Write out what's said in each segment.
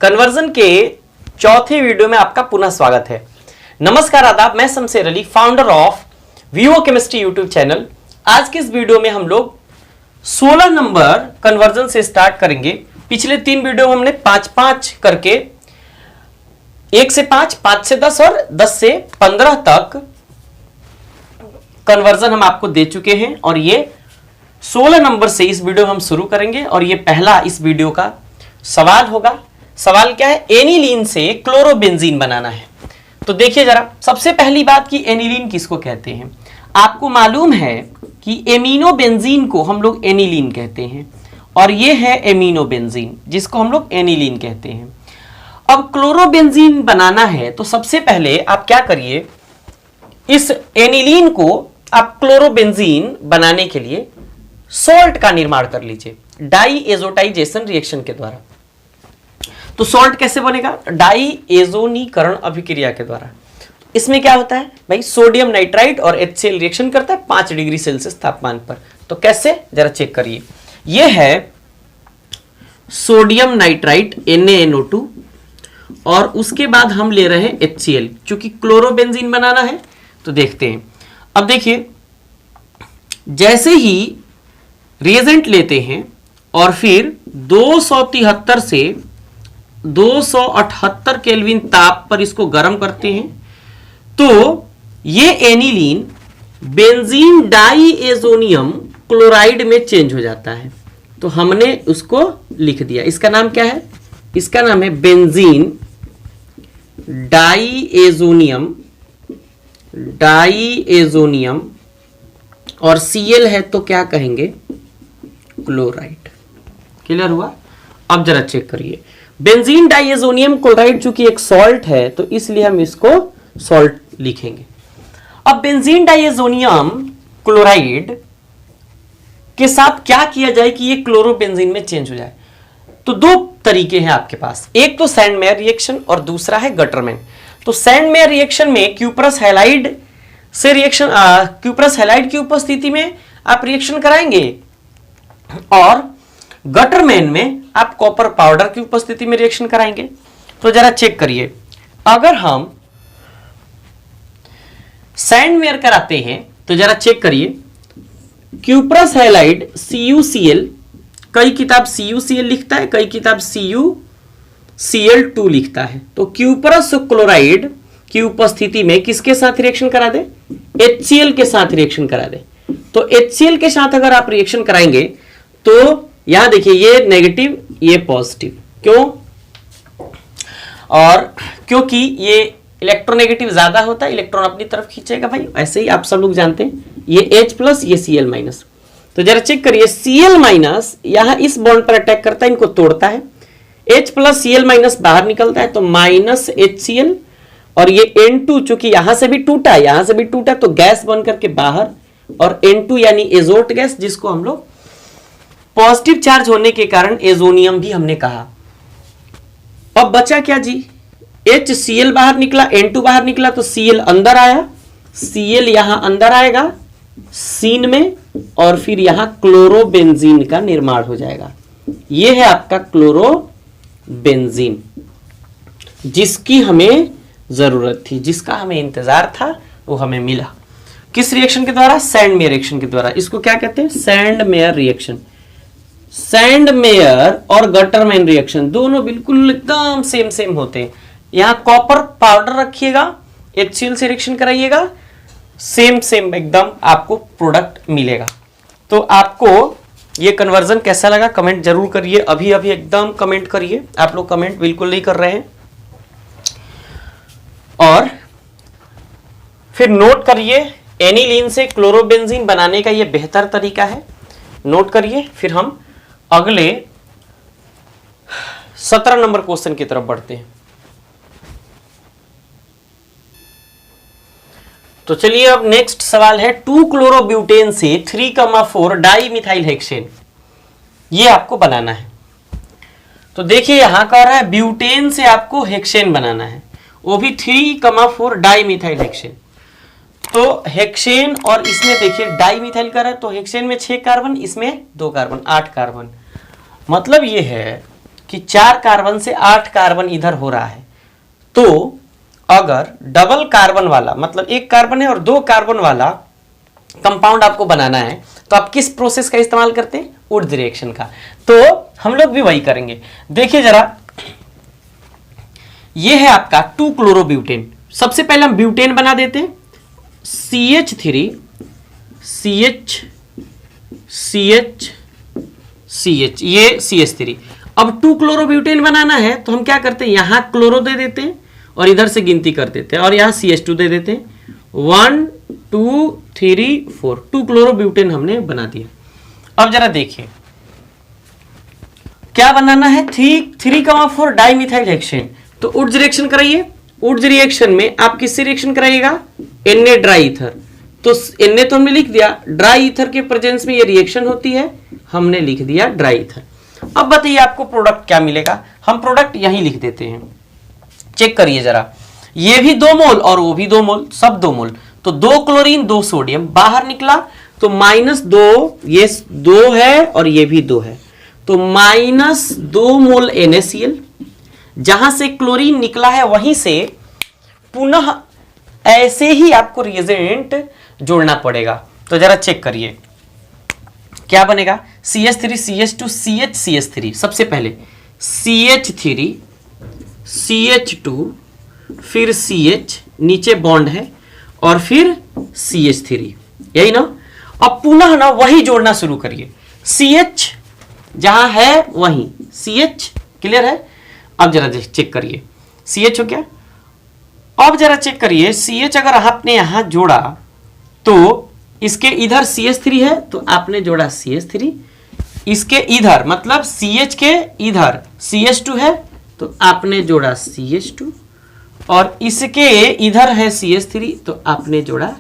Conversion के चौथे video में आपका पुनः स्वागत है। नमस्कार आदाब, मैं Shamsher Ali, founder of VO chemistry YouTube channel. आज के इस वीडियो में हम लोग 16 नंबर कन्वर्जन से स्टार्ट करेंगे। पिछले 3 वीडियो हमने 5-5 करके 1 से 5, 5 से 10 और 10 से 15 तक कन्वर्जन हम आपको दे चुके हैं और ये 16 नंबर से इस वीडियो हम शुरू करेंगे और ये पहला इस वीडियो का सवाल होगा। सवाल क्या है? एनिलीन से क्लोरोबेंजीन बनाना है। तो देखिए जरा, सबसे पहली बात कि एनिलीन किसको कहते हैं। आपको मालूम है कि एमिनोबेंजीन को हम लोग एनिलीन कहते हैं और ये है एमिनोबेंजीन जिसको हम लोग एनिलीन कहते हैं। अब क्लोरोबेंजीन बनाना है तो सबसे पहले आप क्या करिए, इस एनिलीन को आप क्लोरोबेंजीन बनाने के लिए सॉल्ट का निर्माण कर लीजिए डाईएजोटाइजेशन रिएक्शन के द्वारा। तो सॉल्ट कैसे बनेगा? डाईएजोनीकरण अभिक्रिया के द्वारा। इसमें क्या होता है भाई, सोडियम नाइट्राइट और HCl रिएक्शन करता है 5 डिग्री सेल्सियस तापमान पर। तो कैसे, जरा चेक करिए। यह है सोडियम नाइट्राइट NaNO2 और उसके बाद हम ले रहे हैं HCl, क्योंकि क्लोरोबेंजीन बनाना है। तो देखते हैं। अब देखिए, जैसे ही रिएजेंट लेते हैं और फिर 273 से 278 केल्विन ताप पर इसको गर्म करते हैं तो ये एनिलीन बेंजीन डाईएजोनियम क्लोराइड में चेंज हो जाता है। तो हमने उसको लिख दिया। इसका नाम क्या है? इसका नाम है बेंजीन डाईएजोनियम और Cl है तो क्या कहेंगे? क्लोराइड। क्लियर हुआ? अब जरा चेक करिए। बेंजीन डाईएजोनियम क्लोराइड चूंकि एक सॉल्ट है तो इसलिए हम इसको सॉल्ट लिखेंगे। अब बेंजीन डाईएजोनियम क्लोराइड के साथ क्या किया जाए कि ये क्लोरोबेंजीन में चेंज हो जाए? तो 2 तरीके हैं आपके पास, एक तो सैंडमेयर रिएक्शन और दूसरा है गटरमैन। तो सैंडमेयर रिएक्शन में क्यूपरस हैलाइड से रिएक्शन, क्यूपरस हैलाइड की उपस्थिति में आप रिएक्शन कराएंगे और गटरमैन में आप कॉपर पाउडर की उपस्थिति में रिएक्शन कराएंगे। तो जरा चेक करिए, अगर हम सैंडमेयर कराते हैं तो जरा चेक करिए, क्यूपरस हैलाइड CuCl, कई किताब CuCl लिखता है, कई किताब CuCl2 लिखता है। तो क्यूपरस क्लोराइड की उपस्थिति में किसके साथ रिएक्शन करा दे? HCl के साथ रिएक्शन करा दे। तो HCl के साथ अगर आप रिएक्शन कराएंगे तो यहां देखिए, ये नेगेटिव ये पॉजिटिव। क्यों? और क्योंकि ये इलेक्ट्रोनेगेटिव ज्यादा होता है, इलेक्ट्रॉन अपनी तरफ खींचेगा भाई। ऐसे ही आप सब लोग जानते हैं, ये H+ ये Cl-। तो जरा चेक करिए, Cl- यहां इस बॉन्ड पर अटैक करता है, इनको तोड़ता है, H+ Cl- बाहर निकलता है तो -HCl और ये N2 चूंकि यहां से भी टूटा, यहां से भी टूटा तो गैस बन करके बाहर, और N2 यानी एजोट गैस, जिसको हम लोग पॉजिटिव चार्ज होने के कारण एजोनियम भी हमने कहा। अब बचा क्या जी? HCl बाहर निकला, N2 बाहर निकला तो Cl अंदर आया, Cl यहां अंदर आएगा सीन में और फिर यहां क्लोरोबेंजीन का निर्माण हो जाएगा। यह है आपका क्लोरोबेंजीन, जिसकी हमें जरूरत थी, जिसका हमें इंतजार था, वो हमें मिला। किस रिएक्शन के द्वारा? सैंडमेयर रिएक्शन के द्वारा। इसको क्या कहते हैं? Sandmeyer reaction. सैंडमेयर और गटरमैन रिएक्शन दोनों बिल्कुल एकदम सेम होते हैं। यहां कॉपर पाउडर रखिएगा, HCl से रिएक्शन कराइएगा, सेम एकदम आपको प्रोडक्ट मिलेगा। तो आपको ये कन्वर्जन कैसा लगा कमेंट जरूर करिए। अभी एकदम कमेंट करिए। आप लोग कमेंट बिल्कुल नहीं कर रहे हैं। और फिर नोट करिए, एनिलीन से क्लोरोबेंजीन बनाने का ये बेहतर तरीका है, नोट करिए। फिर हम अगले 17 नंबर क्वेश्चन की तरफ बढ़ते हैं। तो चलिए, अब नेक्स्ट सवाल है 2-क्लोरोब्यूटेन से 3,4 डाईमिथाइल हेक्सेन। ये आपको बनाना है। तो देखिए, यहां कह रहा है ब्यूटेन से आपको हेक्सेन बनाना है, वो भी 3,4 डाईमिथाइल हेक्सेन। तो हेक्सेन और इसमें देखिए डाईमिथाइल कर रहा है तो हेक्सेन में 6 कार्बन, इसमें 2 कार्बन, 8 कार्बन। मतलब ये है कि 4 कार्बन से 8 कार्बन इधर हो रहा है, तो अगर डबल कार्बन वाला मतलब 1 कार्बन है और 2 कार्बन वाला कंपाउंड आपको बनाना है तो आप किस प्रोसेस का इस्तेमाल करते हैं? वुड्स रिएक्शन का। तो हम लोग भी वही करेंगे। देखिए जरा, ये है आपका 2 क्लोरोब्यूटेन। सबसे पहले हम ब्यूटेन बना देते हैं, CH3 CH CH CH, ये CH3। अब 2 क्लोरोब्यूटेन बनाना है तो हम क्या करते हैं, यहां क्लोरो दे देते हैं और इधर से गिनती कर देते हैं और यहां CH2 दे देते हैं। 1 2 3 4, 2 क्लोरोब्यूटेन हमने बना दिया। अब जरा देखिए क्या बनाना है, 3,4 डाइमिथाइल हेक्सेन। तो वुड्स रिएक्शन कराइए। वुड्स रिएक्शन में आप किससे रिएक्शन कराइएगा? Na dry ether. तो Na तो हमने लिख दिया, ड्राई ईथर के प्रेजेंस में ये रिएक्शन होती है, हमने लिख दिया ड्राई ईथर। अब बताइए आपको प्रोडक्ट क्या मिलेगा? हम प्रोडक्ट यहीं लिख देते हैं। चेक करिए जरा, ये भी 2 मोल और वो भी 2 मोल, सब 2 मोल। तो 2 क्लोरीन 2 सोडियम बाहर निकला, तो -2, ये 2 है और ये भी 2 है, तो -2 मोल NaCl। जहां से क्लोरीन निकला है वहीं से पुनः ऐसे ही आपको रिएजेंट जोड़ना पड़ेगा। तो जरा चेक करिए क्या बनेगा, CH3 CH2 CH CH3। सबसे पहले CH3 CH2 फिर CH, नीचे बॉन्ड है, और फिर CH3, यही ना। अब पुनः ना वही जोड़ना शुरू करिए, CH जहां है वहीं CH, क्लियर है। अब जरा चेक करिए, CH हो गया। अब जरा चेक करिए, CH अगर आपने यहां जोड़ा तो इसके इधर CH3 है तो आपने जोड़ा CH3, इसके इधर मतलब CH के इधर CH2 है तो आपने जोड़ा CH2, और इसके इधर है CH3 तो आपने जोड़ा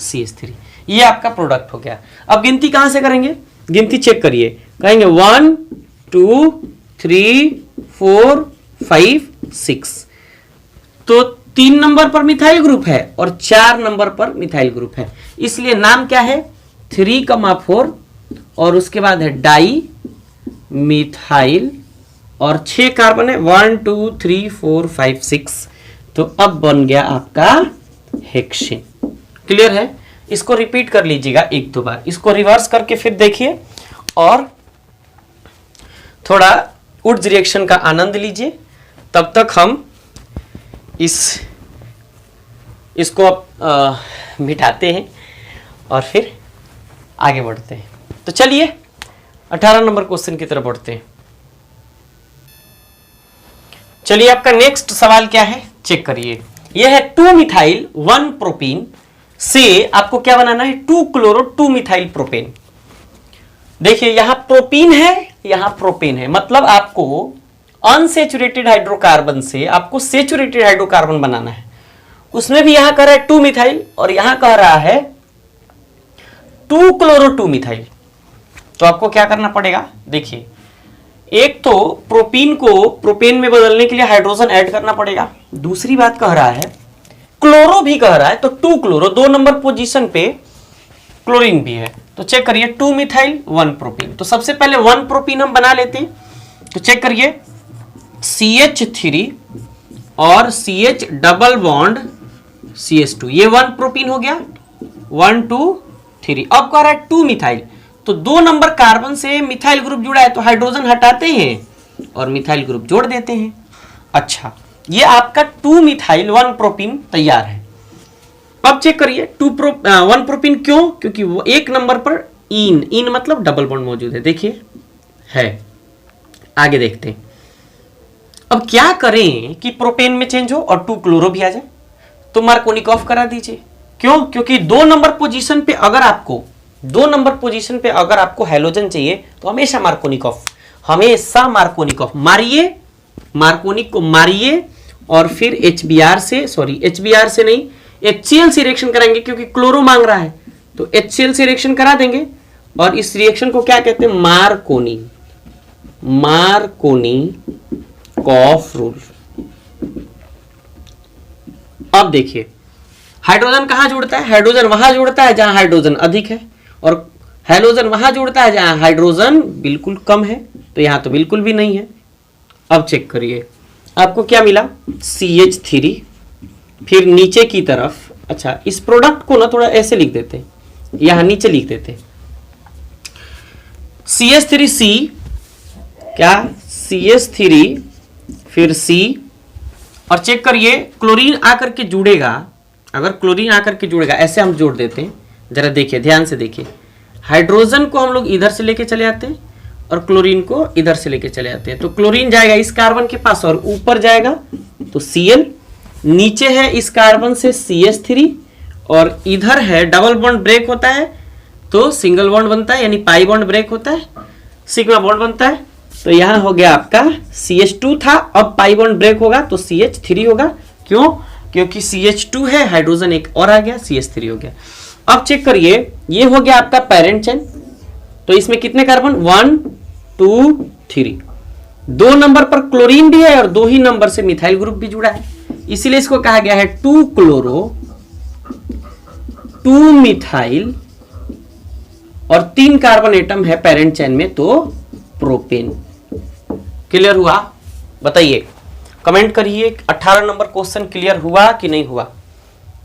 CH3। ये आपका प्रोडक्ट हो गया। अब गिनती कहां से करेंगे? गिनती चेक करिए, कहेंगे 1 2 3 4 5 6। तो 3 नंबर पर मिथाइल ग्रुप है और 4 नंबर पर मिथाइल ग्रुप है, इसलिए नाम क्या है? 3,4 और उसके बाद है डाई मिथाइल और 6 कार्बन है, 1 2 3 4 5 6। तो अब बन गया आपका हेक्सेन। क्लियर है? इसको रिपीट कर लीजिएगा 1-2 बार, इसको रिवर्स करके फिर देखिए और थोड़ा वुड्स रिएक्शन का आनंद लीजिए। तब तक हम इसको मिटाते हैं और फिर आगे बढ़ते हैं। तो चलिए 18 नंबर क्वेश्चन की तरफ बढ़ते हैं। चलिए आपका नेक्स्ट सवाल क्या है, चेक करिए। यह है 2 मिथाइल 1 प्रोपीन से आपको क्या बनाना है? 2 क्लोरो 2 मिथाइल प्रोपेन। देखिए यहां प्रोपीन है, यहां प्रोपेन है, मतलब आपको अनसेचुरेटेड हाइड्रोकार्बन से आपको सेचुरेटेड हाइड्रोकार्बन बनाना है। उसमें भी यहां कह रहा है 2 मिथाइल और यहां कह रहा है 2 क्लोरो 2 मिथाइल। तो आपको क्या करना पड़ेगा? देखिए, एक तो प्रोपीन को प्रोपेन में बदलने के लिए हाइड्रोजन ऐड करना पड़ेगा, दूसरी बात कह रहा है क्लोरो भी कह रहा है, तो 2 क्लोरो 2 नंबर पोजीशन पे क्लोरीन भी है। तो चेक करिए 2 मिथाइल 1 प्रोपीन। तो सबसे पहले 1 प्रोपीन हम बना लेते हैं। तो चेक करिए CH3 और CH डबल बॉन्ड CH2, ये 1 प्रोपीन हो गया, 1 2 3। अब कह रहा है 2 मिथाइल, तो 2 नंबर कार्बन से मिथाइल ग्रुप जुड़ा है तो हाइड्रोजन हटाते हैं और मिथाइल ग्रुप जोड़ देते हैं। अच्छा, ये आपका 2 मिथाइल 1 प्रोपीन तैयार है। अब चेक करिए 1 प्रोपीन क्यों? क्योंकि वो 1 नंबर पर इन मतलब डबल बॉन्ड मौजूद है, देखिए है। आगे देखते हैं अब क्या करें कि प्रोपेन में चेंज हो और 2 क्लोरो भी आ जाए। तो मार्कोनिकॉफ करा दीजिए। क्यों? क्योंकि 2 नंबर पोजीशन पे अगर आपको हैलोजन चाहिए तो हमेशा मार्कोनिकॉफ मारिए, मार्कोनिक को मारिए और फिर HBr से नहीं HCl से रिएक्शन कराएंगे, क्योंकि क्लोरो मांग रहा है तो HCl से रिएक्शन करा देंगे। और इस रिएक्शन को क्या कहते हैं? Markovnikov rule. अब देखिए हाइड्रोजन कहां जुड़ता है? हाइड्रोजन वहां जुड़ता है जहां हाइड्रोजन अधिक है, और हैलोजन वहां जुड़ता है जहां हाइड्रोजन बिल्कुल कम है। तो यहां तो बिल्कुल भी नहीं है। अब चेक करिए आपको क्या मिला, CH3, फिर नीचे की तरफ, अच्छा इस प्रोडक्ट को ना थोड़ा ऐसे लिख देते, यहां नीचे लिख देते, CH3C, क्या CH3 फिर C, और चेक करिए क्लोरीन आकर के जुड़ेगा, अगर क्लोरीन आकर के जुड़ेगा ऐसे हम जोड़ देते हैं, जरा देखिए ध्यान से देखिए, हाइड्रोजन को हम लोग इधर से लेके चले आते हैं और क्लोरीन को इधर से लेके चले आते हैं, तो क्लोरीन जाएगा इस कार्बन के पास और ऊपर जाएगा तो Cl, नीचे है इस कार्बन से CH3 और इधर है डबल बॉन्ड ब्रेक होता है तो सिंगल बॉन्ड बनता है, यानी पाई बॉन्ड ब्रेक होता है, सिग्मा बॉन्ड बनता है, तो यहां हो गया आपका CH2 था, अब पाई बॉन्ड ब्रेक होगा तो CH3 होगा, क्यों, क्योंकि CH2 है, हाइड्रोजन एक और आ गया, CH3 हो गया। अब चेक करिए ये हो गया आपका पेरेंट चेन, तो इसमें कितने कार्बन, 1 2 3, 2 नंबर पर क्लोरीन भी है और 2 ही नंबर से मिथाइल ग्रुप भी जुड़ा है, इसीलिए इसको कहा गया है 2 क्लोरो 2 मिथाइल, और 3 कार्बन एटम है पेरेंट चेन में तो प्रोपेन। क्लियर हुआ, बताइए कमेंट करिए 18 नंबर क्वेश्चन क्लियर हुआ कि नहीं हुआ,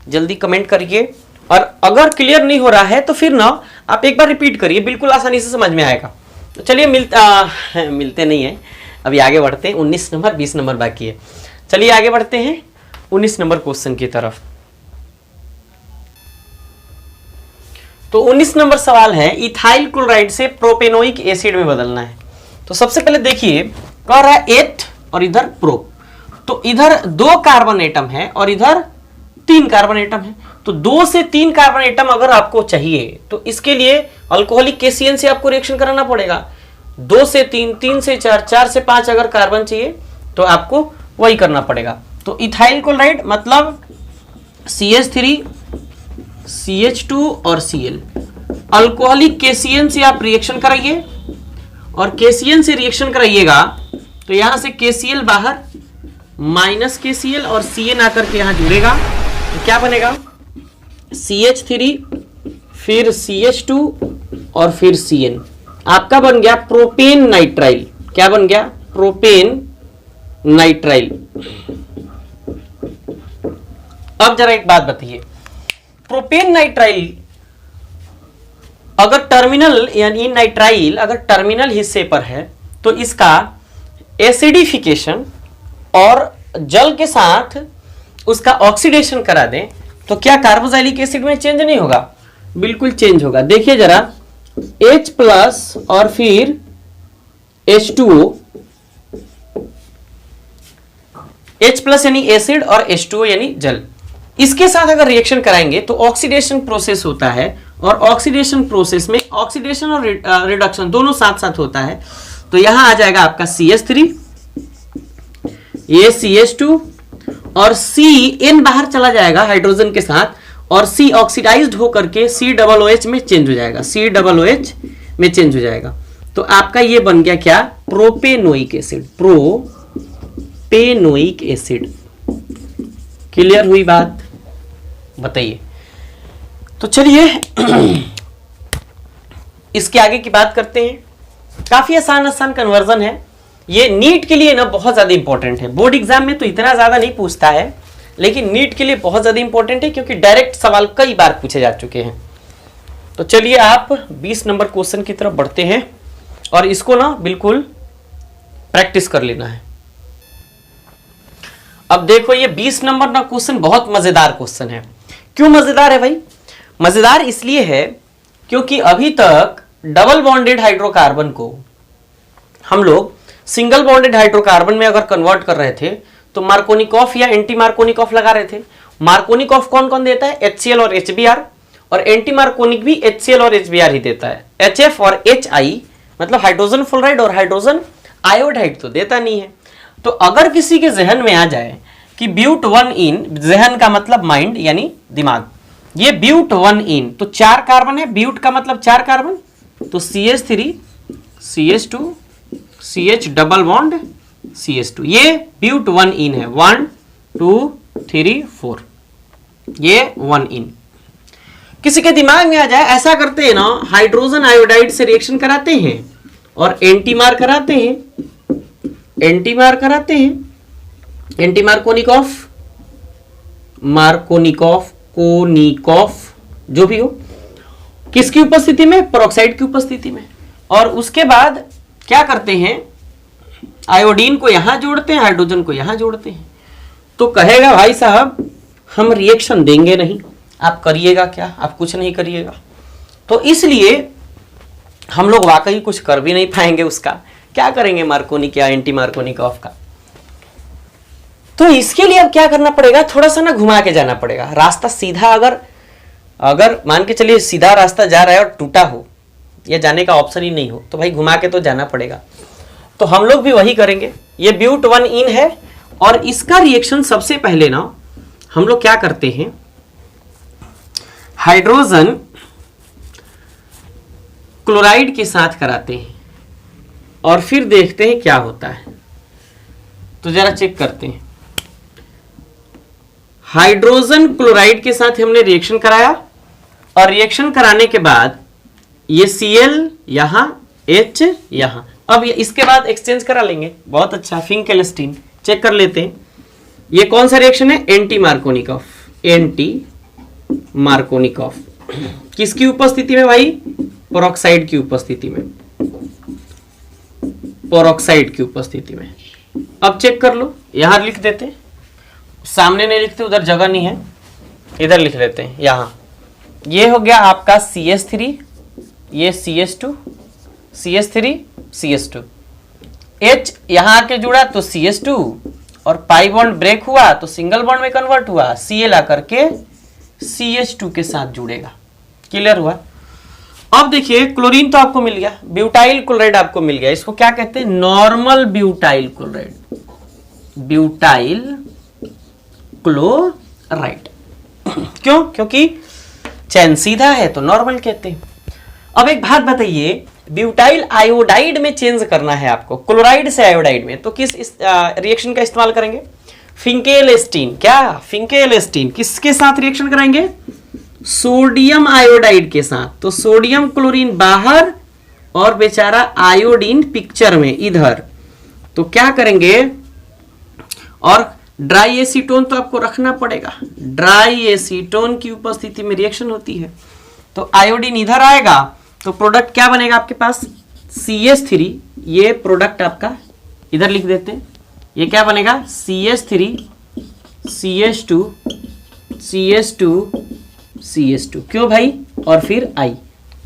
जल्दी कमेंट करिए, और अगर क्लियर नहीं हो रहा है तो फिर ना आप एक बार रिपीट करिए, बिल्कुल आसानी से समझ में आएगा। तो चलिए मिलते नहीं है, अभी आगे बढ़ते हैं, 19 नंबर 20 नंबर बाकी है, चलिए आगे बढ़ते हैं 19 नंबर क्वेश्चन की तरफ। तो 19 नंबर सवाल है इथाइल क्लोराइड से प्रोपेनोइक एसिड में बदलना है। तो सबसे पहले देखिए कह रहा है 8 और इधर प्रो, तो इधर 2 कार्बन एटम है और इधर 3 कार्बन एटम है, तो 2 से 3 कार्बन एटम अगर आपको चाहिए तो इसके लिए अल्कोहलिक केसीएन से आपको रिएक्शन कराना पड़ेगा, 2 से 3, 3 से 4, 4 से 5 अगर कार्बन चाहिए तो आपको वही करना पड़ेगा। तो इथाइल क्लोराइड मतलब CH3 CH2 और Cl, अल्कोहलिक केसीएन से आप रिएक्शन कराइए, और केसीएन से रिएक्शन कराइएगा तो यहां से KCl बाहर, माइनस KCl और Cn आकर के यहां जुड़ेगा, तो क्या बनेगा CH3 फिर CH2 और फिर Cn, आपका बन गया प्रोपेन नाइट्राइल। क्या बन गया, प्रोपेन नाइट्राइल। अब जरा एक बात बताइए, प्रोपेन नाइट्राइल अगर टर्मिनल यानी नाइट्राइल अगर टर्मिनल हिस्से पर है तो इसका एसिडिफिकेशन और जल के साथ उसका ऑक्सीडेशन करा दें तो क्या कार्बोक्सिलिक एसिड में चेंज नहीं होगा, बिल्कुल चेंज होगा। देखिए जरा H प्लस और फिर H2O, H प्लस यानी एसिड और H2O यानी जल, इसके साथ अगर रिएक्शन कराएंगे तो ऑक्सीडेशन प्रोसेस होता है, और ऑक्सीडेशन प्रोसेस में ऑक्सीडेशन और रिडक्शन दोनों साथ साथ होता है, तो यहां आ जाएगा आपका CH3, ये CH2 और Cn बाहर चला जाएगा हाइड्रोजन के साथ, और C ऑक्सीडाइज्ड होकर के COOH में चेंज हो जाएगा, COOH में चेंज हो जाएगा, तो आपका ये बन गया क्या, propanoic acid, propanoic acid. Clear हुई बात, बताइए। तो चलिए इसके आगे की बात करते हैं, काफी आसान कन्वर्जन है, ये नीट के लिए ना बहुत ज्यादा इंपॉर्टेंट है, बोर्ड एग्जाम में तो इतना ज्यादा नहीं पूछता है, लेकिन नीट के लिए बहुत ज्यादा इंपॉर्टेंट है क्योंकि डायरेक्ट सवाल कई बार पूछे जा चुके हैं। तो चलिए आप 20 नंबर क्वेश्चन की तरफ बढ़ते हैं, और इसको ना बिल्कुल प्रैक्टिस कर लेना है। अब देखो ये 20 नंबर ना क्वेश्चन बहुत मजेदार क्वेश्चन है। क्यों मजेदार है भाई, मजेदार इसलिए है क्योंकि अभी तक डबल बॉन्डेड हाइड्रोकार्बन को हम लोग सिंगल बॉन्डेड हाइड्रोकार्बन में अगर कन्वर्ट कर रहे थे तो मार्कोनिकॉफ या एंटी मार्कोनिकॉफ लगा रहे थे। मार्कोनिकॉफ कौन कौन देता है, HCl और HBr, और एंटी मार्कोनिक भी HCl और HBr ही देता है। HF और HI मतलब हाइड्रोजन फ्लोराइड और हाइड्रोजन आयोडाइड तो देता नहीं है। तो अगर किसी के जहन में आ जाए कि ब्यूट 1 इन, जहन का मतलब माइंड यानी दिमाग, ये ब्यूट 1 इन तो 4 कार्बन है, ब्यूट का मतलब 4 कार्बन, तो CH3 CH2 CH double bond CH2, ये ब्यूट 1 इन है, 1 2 3 4, ये 1 इन। किसी के दिमाग में आ जाए ऐसा करते हैं ना, हाइड्रोजन आयोडाइड से रिएक्शन कराते हैं और एंटीमार कराते हैं, एंटी मार्कर आते हैं, एंटी मार्कोनिकॉफ जो भी हो, किसकी उपस्थिति में? पेरोक्साइड की उपस्थिति में। और उसके बाद क्या करते हैं, आयोडीन को यहां जोड़ते हैं, हाइड्रोजन को यहां जोड़ते हैं। तो कहेगा भाई साहब हम रिएक्शन देंगे नहीं, आप करिएगा क्या? आप कुछ नहीं करिएगा। तो इसलिए हम लोग वाकई कुछ कर भी नहीं पाएंगे। उसका क्या करेंगे मार्कोनिक या एंटी मार्कोनिकॉफ का? तो इसके लिए अब क्या करना पड़ेगा, थोड़ा सा ना घुमा के जाना पड़ेगा। रास्ता सीधा अगर मान के चलिए सीधा रास्ता जा रहा है और टूटा हो या जाने का ऑप्शन ही नहीं हो, तो भाई घुमा के तो जाना पड़ेगा। तो हम लोग भी वही करेंगे। ये ब्यूट 1 इन है और इसका रिएक्शन सबसे पहले ना हम लोग क्या करते हैं, हाइड्रोजन क्लोराइड के साथ कराते हैं और फिर देखते हैं क्या होता है। तो जरा चेक करते हैं। हाइड्रोजन क्लोराइड के साथ हमने रिएक्शन कराया और रिएक्शन कराने के बाद ये Cl यहां, H यहां। अब इसके बाद एक्सचेंज करा लेंगे। बहुत अच्छा, फिंकेल्स्टीन चेक कर लेते हैं। ये कौन सा रिएक्शन है? Anti Markovnikov. एंटी मार्कोनिकॉफ किसकी उपस्थिति में भाई? पेरोक्साइड की उपस्थिति में, पेरोक्साइड की उपस्थिति में। अब चेक कर लो, यहां लिख देते हैं, सामने नहीं लिखते, उधर जगह नहीं है, इधर लिख लेते हैं। यहां ये हो गया आपका CH3, ये CH2, CH3, CH2, H यहां आके जुड़ा तो CH2 और पाई बॉन्ड ब्रेक हुआ तो सिंगल बॉन्ड में कन्वर्ट हुआ, Cl आकर के CH2 के साथ जुड़ेगा। क्लियर हुआ? अब देखिए क्लोरीन तो आपको मिल गया, ब्यूटाइल क्लोराइड आपको मिल गया। इसको क्या कहते हैं? Normal butyl chloride, butyl chloride. क्यों? क्योंकि चैन सीधा है तो नॉर्मल कहते हैं। अब एक बात बताइए, ब्यूटाइल आयोडाइड में चेंज करना है आपको, क्लोराइड से आयोडाइड में, तो किस रिएक्शन का इस्तेमाल करेंगे? फिंकेल्स्टीन। क्या? फिंकेल्स्टीन। किसके साथ रिएक्शन कराएंगे? सोडियम आयोडाइड के साथ। तो सोडियम क्लोरीन बाहर और बेचारा आयोडीन पिक्चर में इधर। तो क्या करेंगे, और ड्राई एसीटोन तो आपको रखना पड़ेगा, ड्राई एसीटोन की उपस्थिति में रिएक्शन होती है। तो आयोडीन इधर आएगा तो प्रोडक्ट क्या बनेगा आपके पास? CH3। ये प्रोडक्ट आपका इधर लिख देते हैं, ये क्या बनेगा? CH3, CH2, CH2, CH2। क्यों भाई? और फिर I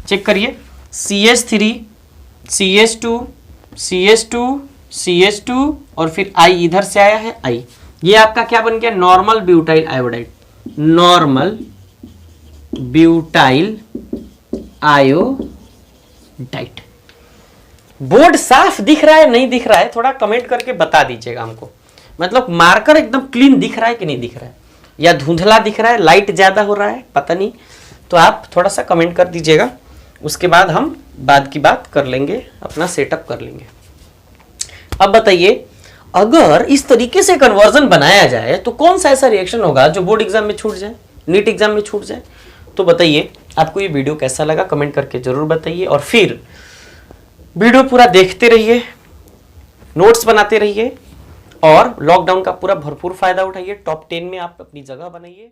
चेक करिए, CH3, CH2, CH2, CH2 और फिर I इधर से आया है I। ये आपका क्या बन गया? Normal butyl iodide, normal butyl iodide. Board साफ दिख रहा है नहीं दिख रहा है? थोड़ा कमेंट करके बता दीजिएगा हमको। मतलब मार्कर एकदम क्लीन दिख रहा है कि नहीं दिख रहा है, या धुंधला दिख रहा है, लाइट ज्यादा हो रहा है, पता नहीं। तो आप थोड़ा सा कमेंट कर दीजिएगा, उसके बाद हम बाद की बात कर लेंगे, अपना सेटअप कर लेंगे। अब बताइए, अगर इस तरीके से कन्वर्जन बनाया जाए तो कौन सा ऐसा रिएक्शन होगा जो बोर्ड एग्जाम में छूट जाए, नीट एग्जाम में छूट जाए? तो बताइए आपको ये वीडियो कैसा लगा, कमेंट करके जरूर बताइए। और फिर वीडियो पूरा देखते रहिए, नोट्स बनाते रहिए और लॉकडाउन का पूरा भरपूर फायदा उठाइए। टॉप 10 में आप अपनी जगह बनाइए।